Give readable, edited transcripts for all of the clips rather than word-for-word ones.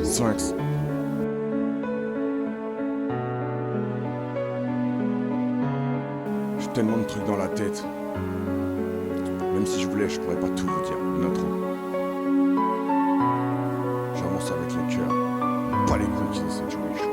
Sphinx. J'ai tellement de trucs dans la tête. Même si je voulais, je pourrais pas tout vous dire. Il y en a trop. J'avance avec le cœur. Pas les couilles qui essaient de jouer les jeux.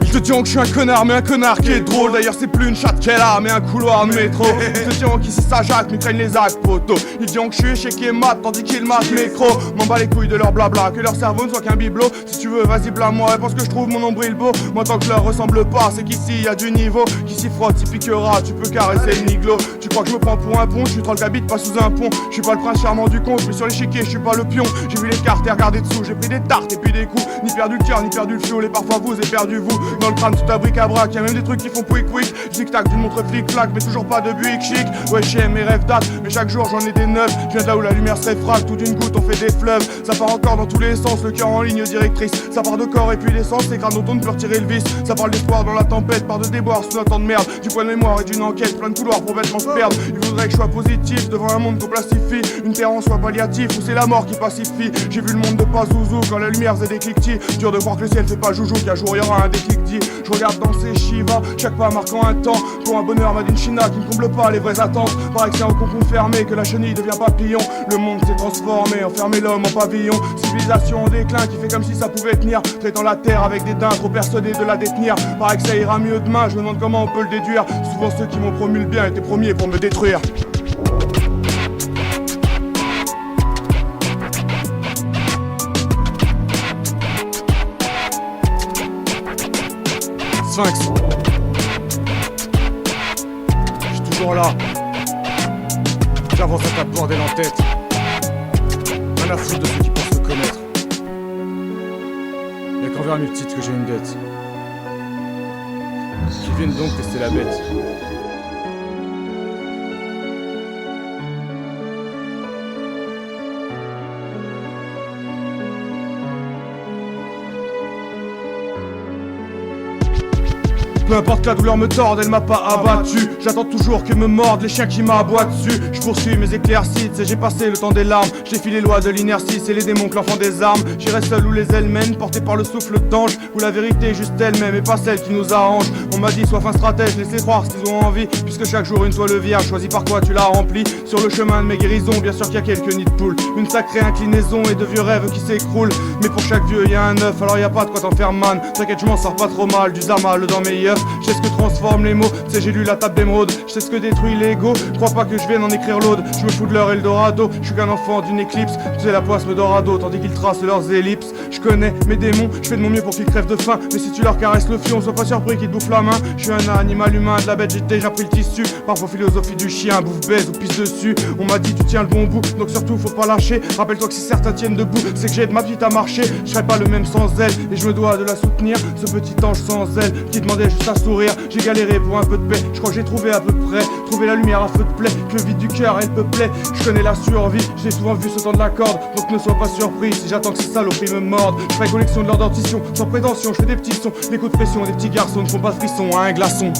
Ils te diront que je suis un connard, mais un connard qui est drôle. D'ailleurs c'est plus une chatte qu'elle a, mais un couloir de métro. Ils te diront qu'ici ça jacque, mais craignent les actes poteaux. Ils diront que je suis échec et mat, tandis qu'ils matent métro. M'en bats les couilles de leur blabla, que leur cerveau ne soit qu'un bibelot. Si tu veux vas-y blâme-moi, et pense que je trouve mon nombril beau. Moi tant que je leur ressemble pas, c'est qu'ici y a du niveau. Qui s'y frotte, s'y piquera, tu peux caresser le niglo. Tu crois que je me prends pour un pont, je suis troll qu'habite pas sous un pont. Je suis pas le prince charmant du conte, mais sur l'échiquier je suis pas le pion. J'ai vu les cartes et regardé dessous, j'ai pris des tartes et puis des coups. Ni perdu le cœur, ni perdu le fiole, et parfois vous avez perdu vous. Dans le crâne tout à bric-à-brac, y'a même des trucs qui font pouic pouic. Zig-tac d'une montre flic-flac, mais toujours pas de buick chic. Ouais j'aime mes rêves datent, mais chaque jour j'en ai des neufs. Je viens de là où la lumière se réfracte, tout d'une goutte on fait des fleuves. Ça part encore dans tous les sens, le cœur en ligne directrice. Ça part de corps et puis d'essence, c'est crâne automne peut retirer le vice. Ça parle d'espoir dans la tempête, part de déboire sous un temps de merde. Du point de mémoire et d'une enquête, plein de couloirs pour bêtement se perdre. Il voudrait que je sois positif devant un monde qu'on classifie. Une terre en soit palliatif, ou c'est la mort qui pacifie. J'ai vu le monde de Pazuzu quand la lumière faisait des cliquetis. Dur de croire que le ciel fait pas joujou, qu'un jour y aura un déclic dit. Je regarde danser Shiva, chaque pas marquant un temps. Pour un bonheur made in China qui ne comble pas les vraies attentes. Paraît que c'est en cocon fermé que la chenille devient papillon. Le monde s'est transformé, enfermé l'homme en pavillon. Civilisation en déclin qui fait comme si ça pouvait tenir. Traitant la terre avec dédain, trop persuadé de la détenir. Paraît que ça ira mieux demain, je me demande comment on peut le déduire. Souvent ceux qui m'ont promu le bien étaient premiers pour me détruire. Sphinx. Je suis toujours là. J'avance à ta bordel en tête. Rien à foutre de ceux qui pensent me connaître. Y'a qu'envers mes petites que j'ai une dette. Qui viennent donc tester la bête. Peu importe que la douleur me torde, elle m'a pas abattu. J'attends toujours que me mordent les chiens qui m'aboient dessus. Je poursuis mes éclaircies, et j'ai passé le temps des larmes. J'ai filé les lois de l'inertie, c'est les démons que l'enfant des armes. J'irai seul où les ailes mènent, porté par le souffle d'ange. Où la vérité est juste elle-même et pas celle qui nous arrange. On m'a dit sois fin stratège, laissez croire ce qu'ils ont envie. Puisque chaque jour une toile vierge, choisis par quoi tu la remplis. Sur le chemin de mes guérisons, bien sûr qu'il y a quelques nids de poules. Une sacrée inclinaison et de vieux rêves qui s'écroulent. Mais pour chaque vieux y a un œuf, alors y a pas de quoi t'en faire man. T'inquiète je m'en sors pas trop mal, du zamal dans mes yeux. Je sais ce que transforme les mots, tu sais j'ai lu la table d'émeraude. Je sais ce que détruit l'ego, crois pas que je vienne en écrire l'aude. Je me fous de leur Eldorado, je suis qu'un enfant d'une éclipse. Tu sais la poisse me dorado, tandis qu'ils tracent leurs ellipses. Je connais mes démons, je fais de mon mieux pour qu'ils crèvent de faim. Mais si tu leur caresses le fion, sois pas surpris qu'ils te bouffent la main. Je suis un animal humain, de la bête j'ai déjà pris le tissu. Parfois philosophie du chien, bouffe baise ou pisse dessus. On m'a dit tu tiens le bon bout, donc surtout faut pas lâcher. Rappelle-toi que si certains tiennent debout, c'est que j'ai de ma petite à marcher. Je serai pas le même sans elle, et je me dois de la soutenir. Ce petit ange sans elle, qui demandait juste à sourire. J'ai galéré pour un peu de paix, je crois que j'ai trouvé à peu près. Trouver la lumière à feu de plaie, que le vide du cœur elle peuplait. Je connais la survie, j'ai souvent vu ce temps de la corde. Donc ne sois pas surpris si j'attends que ces saloperies me mordent. Je ferai collection de leur dentition, sans prétention, je fais des petits sons. Les coups de pression des petits garçons ne font pas de frisson à un glaçon.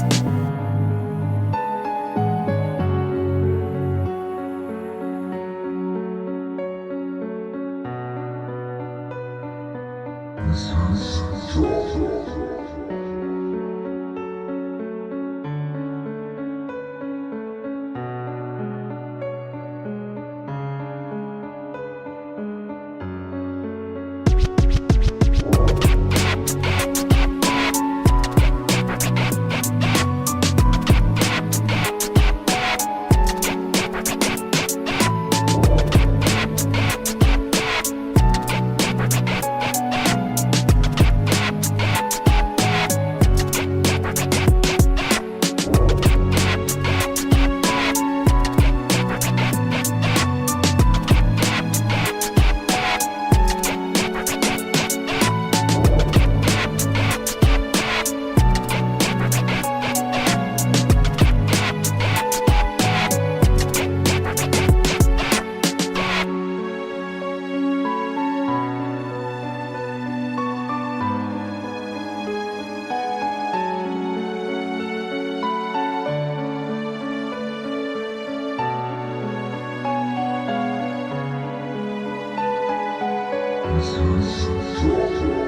Java.